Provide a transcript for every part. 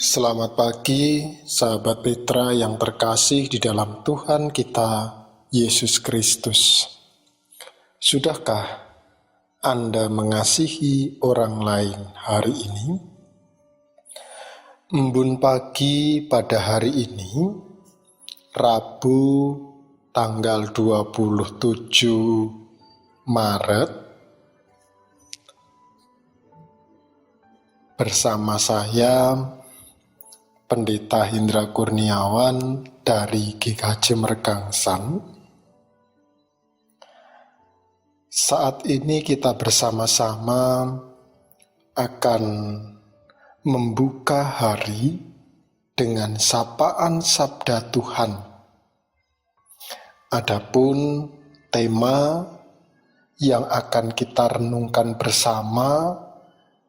Selamat pagi, sahabat Petra yang terkasih di dalam Tuhan kita, Yesus Kristus. Sudahkah Anda mengasihi orang lain hari ini? Embun pagi pada hari ini, Rabu tanggal 27 Maret, bersama saya, Pendeta Hindra Kurniawan dari GKJ Mergangsan. Saat ini kita bersama-sama akan membuka hari dengan sapaan Sabda Tuhan. Adapun tema yang akan kita renungkan bersama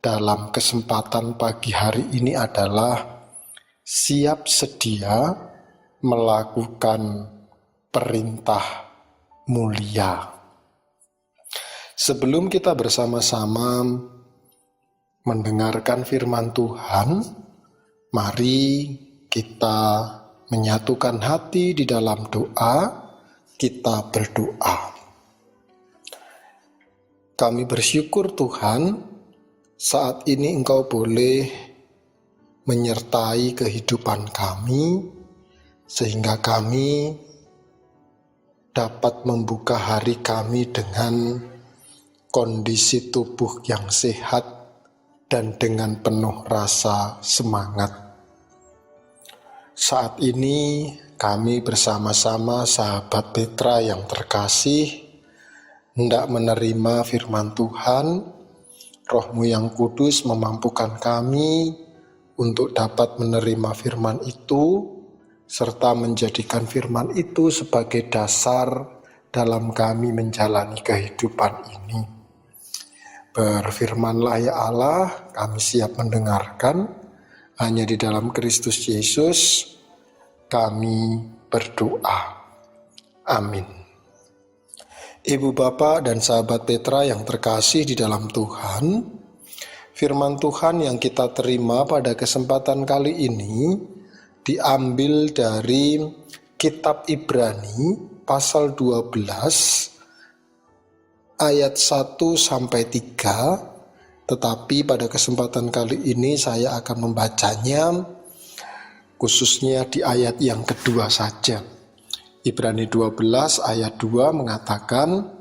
dalam kesempatan pagi hari ini adalah siap sedia melakukan perintah mulia. Sebelum kita bersama-sama mendengarkan firman Tuhan, mari kita menyatukan hati di dalam doa. Kita berdoa. Kami bersyukur Tuhan, saat ini Engkau boleh menyertai kehidupan kami, sehingga kami dapat membuka hari kami dengan kondisi tubuh yang sehat dan dengan penuh rasa semangat. Saat ini kami bersama-sama sahabat Petra yang terkasih hendak menerima firman Tuhan. Roh-Mu yang kudus memampukan kami untuk dapat menerima firman itu, serta menjadikan firman itu sebagai dasar dalam kami menjalani kehidupan ini. Berfirmanlah ya Allah, kami siap mendengarkan. Hanya di dalam Kristus Yesus kami berdoa. Amin. Ibu Bapak dan sahabat Petra yang terkasih di dalam Tuhan, firman Tuhan yang kita terima pada kesempatan kali ini diambil dari kitab Ibrani pasal 12 ayat 1-3, tetapi pada kesempatan kali ini saya akan membacanya khususnya di ayat yang kedua saja. Ibrani 12 ayat 2 mengatakan,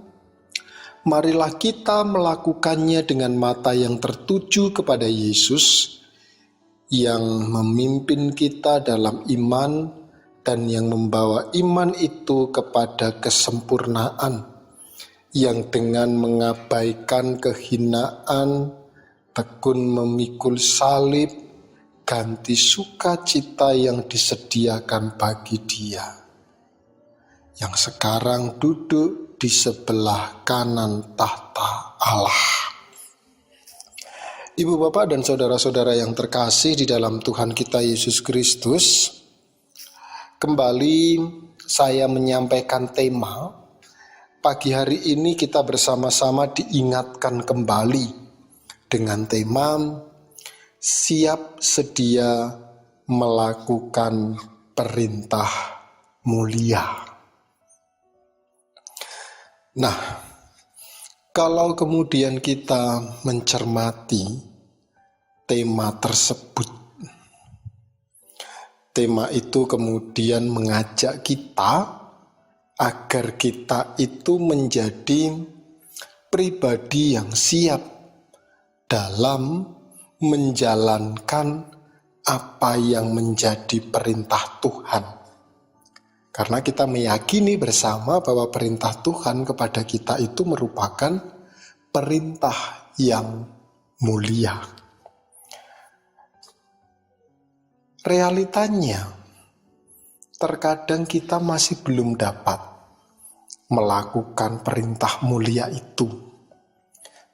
marilah kita melakukannya dengan mata yang tertuju kepada Yesus, yang memimpin kita dalam iman dan yang membawa iman itu kepada kesempurnaan, yang dengan mengabaikan kehinaan, tekun memikul salib, ganti sukacita yang disediakan bagi Dia, yang sekarang duduk di sebelah kanan tahta Allah. Ibu Bapak dan saudara-saudara yang terkasih di dalam Tuhan kita Yesus Kristus, kembali saya menyampaikan tema. Pagi hari ini kita bersama-sama diingatkan kembali dengan tema siap sedia melakukan perintah mulia. Nah, kalau kemudian kita mencermati tema tersebut, tema itu kemudian mengajak kita agar kita itu menjadi pribadi yang siap dalam menjalankan apa yang menjadi perintah Tuhan. Karena kita meyakini bersama bahwa perintah Tuhan kepada kita itu merupakan perintah yang mulia. Realitanya, terkadang kita masih belum dapat melakukan perintah mulia itu.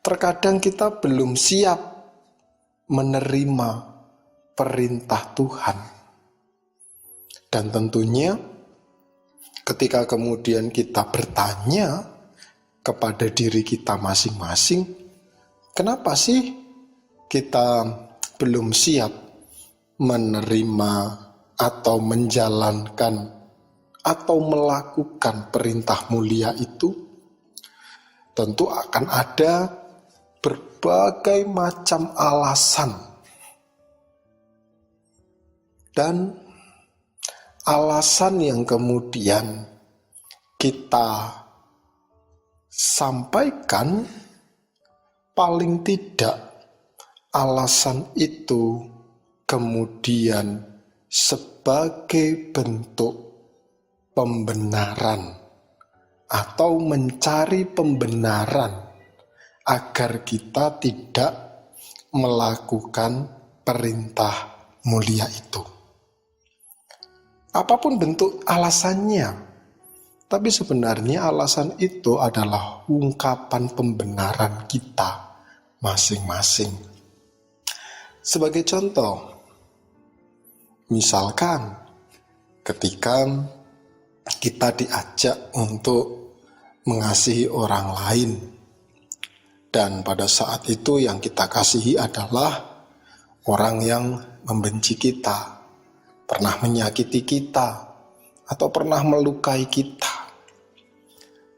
Terkadang kita belum siap menerima perintah Tuhan. Dan tentunya ketika kemudian kita bertanya kepada diri kita masing-masing, kenapa sih kita belum siap menerima atau menjalankan atau melakukan perintah mulia itu, tentu akan ada berbagai macam alasan. Dan alasan yang kemudian kita sampaikan, paling tidak alasan itu kemudian sebagai bentuk pembenaran atau mencari pembenaran agar kita tidak melakukan perintah mulia itu. Apapun bentuk alasannya, tapi sebenarnya alasan itu adalah ungkapan pembenaran kita masing-masing. Sebagai contoh, misalkan ketika kita diajak untuk mengasihi orang lain, dan pada saat itu yang kita kasihi adalah orang yang membenci kita, pernah menyakiti kita, atau pernah melukai kita.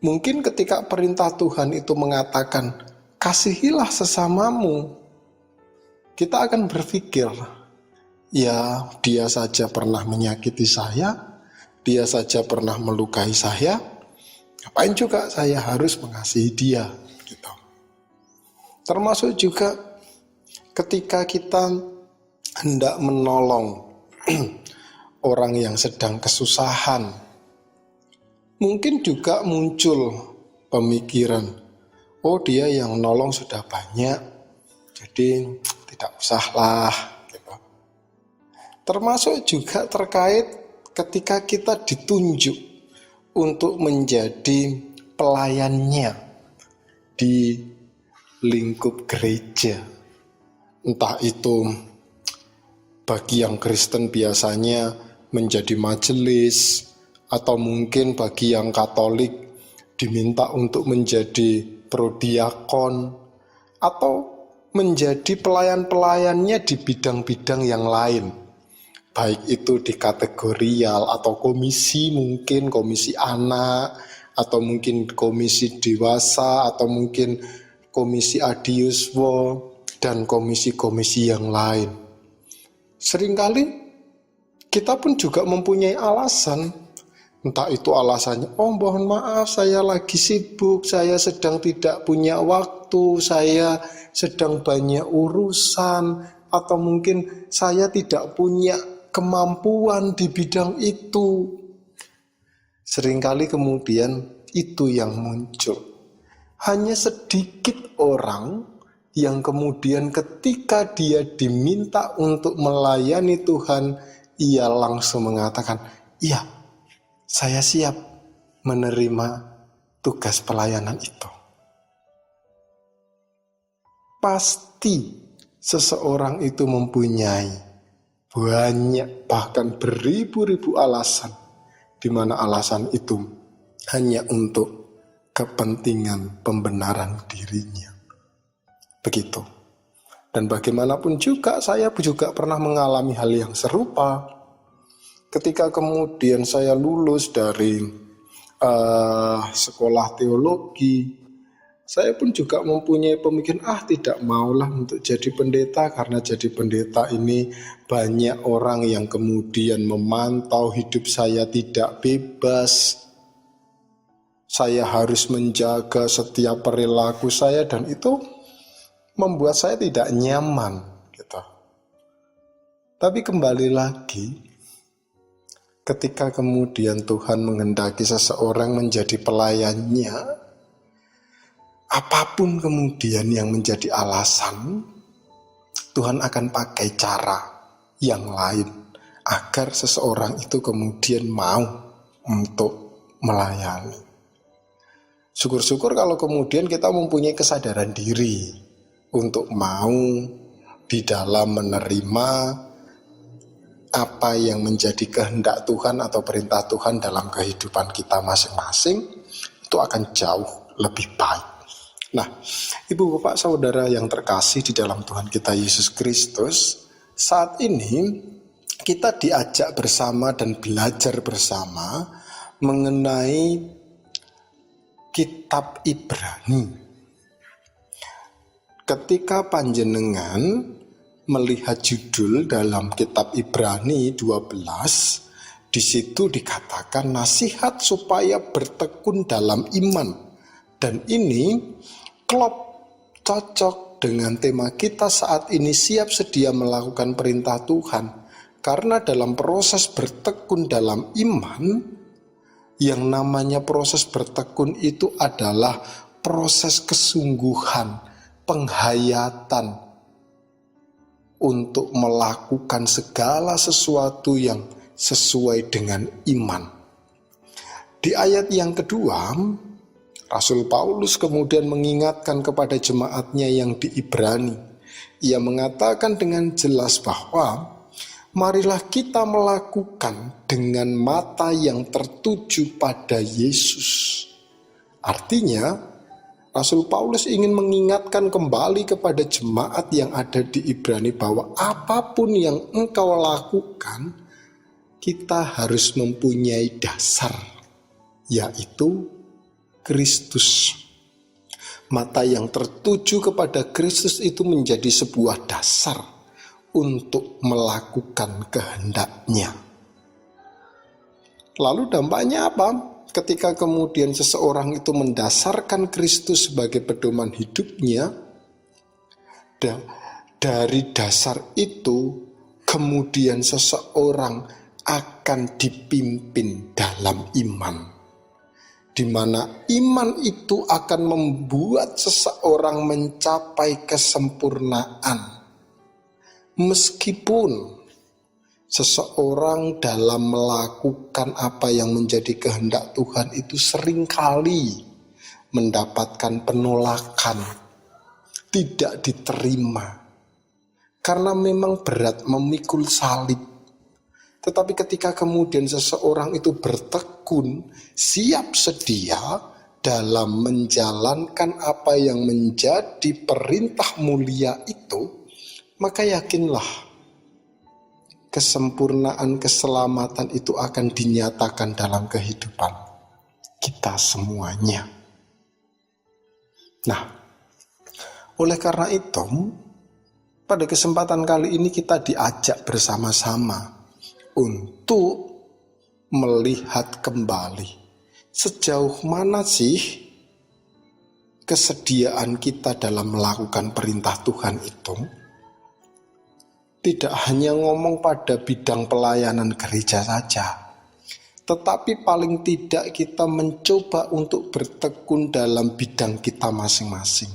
Mungkin ketika perintah Tuhan itu mengatakan, kasihilah sesamamu, kita akan berpikir, ya dia saja pernah menyakiti saya, dia saja pernah melukai saya, ngapain juga saya harus mengasihi dia, gitu. Termasuk juga ketika kita hendak menolong orang yang sedang kesusahan, mungkin juga muncul pemikiran, oh dia yang nolong sudah banyak, jadi tidak usahlah, gitu. Termasuk juga terkait ketika kita ditunjuk untuk menjadi pelayannya di lingkup gereja. Entah itu bagi yang Kristen biasanya menjadi majelis, atau mungkin bagi yang Katolik diminta untuk menjadi prodiakon, atau menjadi pelayan-pelayannya di bidang-bidang yang lain. Baik itu di kategorial atau komisi, mungkin komisi anak, atau mungkin komisi dewasa, atau mungkin komisi adiuswo, dan komisi-komisi yang lain. Seringkali kita pun juga mempunyai alasan, entah itu alasannya, oh mohon maaf saya lagi sibuk, saya sedang tidak punya waktu, saya sedang banyak urusan, atau mungkin saya tidak punya kemampuan di bidang itu. Seringkali kemudian itu yang muncul. Hanya sedikit orang yang kemudian ketika dia diminta untuk melayani Tuhan, ia langsung mengatakan, iya, saya siap menerima tugas pelayanan itu. Pasti seseorang itu mempunyai banyak, bahkan beribu-ribu alasan, di mana alasan itu hanya untuk kepentingan pembenaran dirinya. Begitu. Dan bagaimanapun juga saya juga pernah mengalami hal yang serupa. Ketika kemudian saya lulus dari sekolah teologi, saya pun juga mempunyai pemikiran, tidak maulah untuk jadi pendeta, karena jadi pendeta ini banyak orang yang kemudian memantau hidup saya tidak bebas. Saya harus menjaga setiap perilaku saya, dan itu membuat saya tidak nyaman, gitu. Tapi kembali lagi, ketika kemudian Tuhan menghendaki seseorang menjadi pelayannya, apapun kemudian yang menjadi alasan, Tuhan akan pakai cara yang lain agar seseorang itu kemudian mau untuk melayani. Syukur-syukur kalau kemudian kita mempunyai kesadaran diri untuk mau di dalam menerima apa yang menjadi kehendak Tuhan atau perintah Tuhan dalam kehidupan kita masing-masing, itu akan jauh lebih baik. Nah, Ibu Bapak Saudara yang terkasih di dalam Tuhan kita Yesus Kristus, Saat ini kita diajak bersama dan belajar bersama mengenai kitab Ibrani. Ketika panjenengan melihat judul dalam kitab Ibrani 12, di situ dikatakan nasihat supaya bertekun dalam iman. Dan ini cocok dengan tema kita saat ini, siap sedia melakukan perintah Tuhan. Karena dalam proses bertekun dalam iman, yang namanya proses bertekun itu adalah proses kesungguhan, penghayatan untuk melakukan segala sesuatu yang sesuai dengan iman. Di ayat yang kedua, Rasul Paulus kemudian mengingatkan kepada jemaatnya yang di Ibrani. Ia mengatakan dengan jelas bahwa marilah kita melakukan dengan mata yang tertuju pada Yesus. Artinya, Rasul Paulus ingin mengingatkan kembali kepada jemaat yang ada di Ibrani bahwa apapun yang engkau lakukan, kita harus mempunyai dasar, yaitu Kristus. Mata yang tertuju kepada Kristus itu menjadi sebuah dasar untuk melakukan kehendak-Nya. Lalu dampaknya apa? Ketika kemudian seseorang itu mendasarkan Kristus sebagai pedoman hidupnya, dari dasar itu kemudian seseorang akan dipimpin dalam iman, di mana iman itu akan membuat seseorang mencapai kesempurnaan. Meskipun seseorang dalam melakukan apa yang menjadi kehendak Tuhan itu seringkali mendapatkan penolakan, tidak diterima, karena memang berat memikul salib. Tetapi ketika kemudian seseorang itu bertekun, siap sedia dalam menjalankan apa yang menjadi perintah mulia itu, maka yakinlah kesempurnaan, keselamatan itu akan dinyatakan dalam kehidupan kita semuanya. Nah, oleh karena itu, pada kesempatan kali ini kita diajak bersama-sama untuk melihat kembali sejauh mana sih kesediaan kita dalam melakukan perintah Tuhan itu. Tidak hanya ngomong pada bidang pelayanan gereja saja, tetapi paling tidak kita mencoba untuk bertekun dalam bidang kita masing-masing.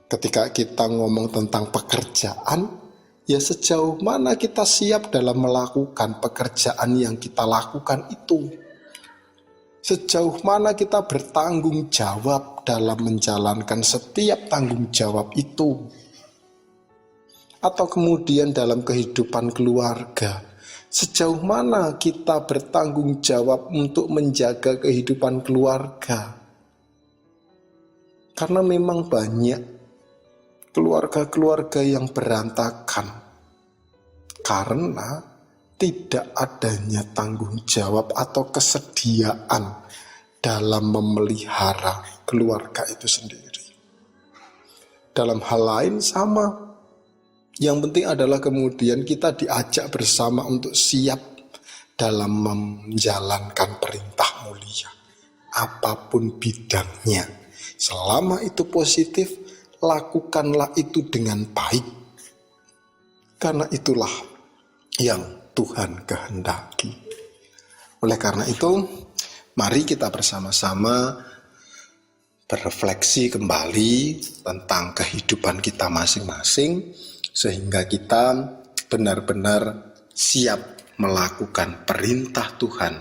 Ketika kita ngomong tentang pekerjaan, ya sejauh mana kita siap dalam melakukan pekerjaan yang kita lakukan itu. Sejauh mana kita bertanggung jawab dalam menjalankan setiap tanggung jawab itu. Atau kemudian dalam kehidupan keluarga, sejauh mana kita bertanggung jawab untuk menjaga kehidupan keluarga. Karena memang banyak keluarga-keluarga yang berantakan karena tidak adanya tanggung jawab atau kesediaan dalam memelihara keluarga itu sendiri. Dalam hal lain sama, yang penting adalah kemudian kita diajak bersama untuk siap dalam menjalankan perintah mulia, apapun bidangnya. Selama itu positif, lakukanlah itu dengan baik, karena itulah yang Tuhan kehendaki. Oleh karena itu, mari kita bersama-sama berefleksi kembali tentang kehidupan kita masing-masing, sehingga kita benar-benar siap melakukan perintah Tuhan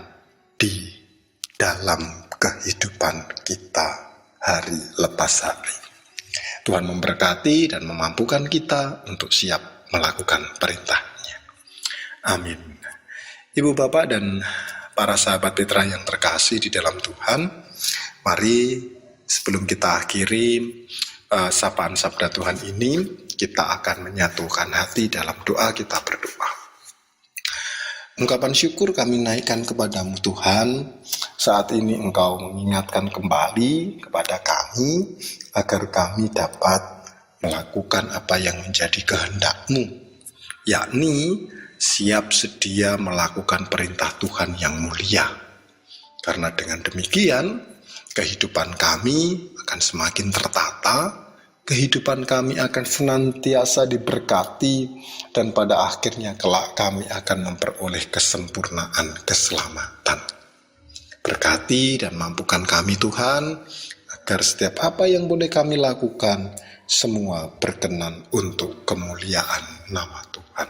di dalam kehidupan kita hari lepas hari. Tuhan memberkati dan memampukan kita untuk siap melakukan perintah-Nya. Amin. Ibu, Bapak, dan para sahabat Petra yang terkasih di dalam Tuhan, mari sebelum kita akhiri sapaan sabda Tuhan ini, kita akan menyatukan hati dalam doa. Kita berdoa. Ungkapan syukur kami naikkan kepadamu Tuhan. Saat ini Engkau mengingatkan kembali kepada kami agar kami dapat melakukan apa yang menjadi kehendak-Mu, yakni siap sedia melakukan perintah Tuhan yang mulia. Karena dengan demikian, kehidupan kami akan semakin tertata, kehidupan kami akan senantiasa diberkati, dan pada akhirnya kelak kami akan memperoleh kesempurnaan keselamatan. Berkati dan mampukan kami Tuhan, agar setiap apa yang boleh kami lakukan, semua berkenan untuk kemuliaan nama Tuhan.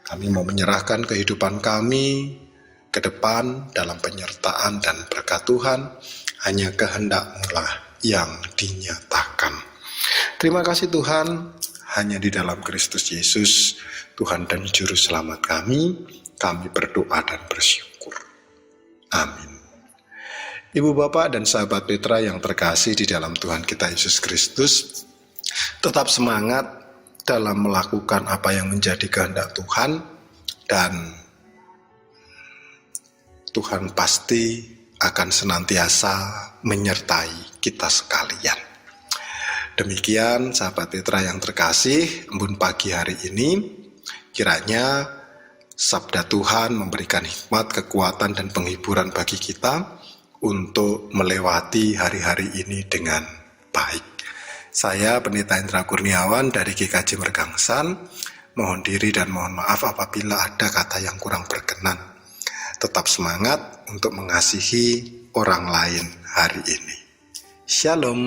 Kami mau menyerahkan kehidupan kami ke depan dalam penyertaan dan berkat Tuhan, hanya kehendak-Mu lah yang dinyatakan. Terima kasih Tuhan, hanya di dalam Kristus Yesus, Tuhan dan Juru Selamat kami berdoa dan bersyukur. Amin. Ibu Bapak dan sahabat Petra yang terkasih di dalam Tuhan kita Yesus Kristus, tetap semangat dalam melakukan apa yang menjadi kehendak Tuhan, dan Tuhan pasti akan senantiasa menyertai kita sekalian. Demikian sahabat Petra yang terkasih, embun pagi hari ini, kiranya sabda Tuhan memberikan hikmat, kekuatan, dan penghiburan bagi kita untuk melewati hari-hari ini dengan baik. Saya Pendeta Indra Kurniawan dari GKJ Mergangsan, mohon diri dan mohon maaf apabila ada kata yang kurang berkenan. Tetap semangat untuk mengasihi orang lain hari ini. Shalom.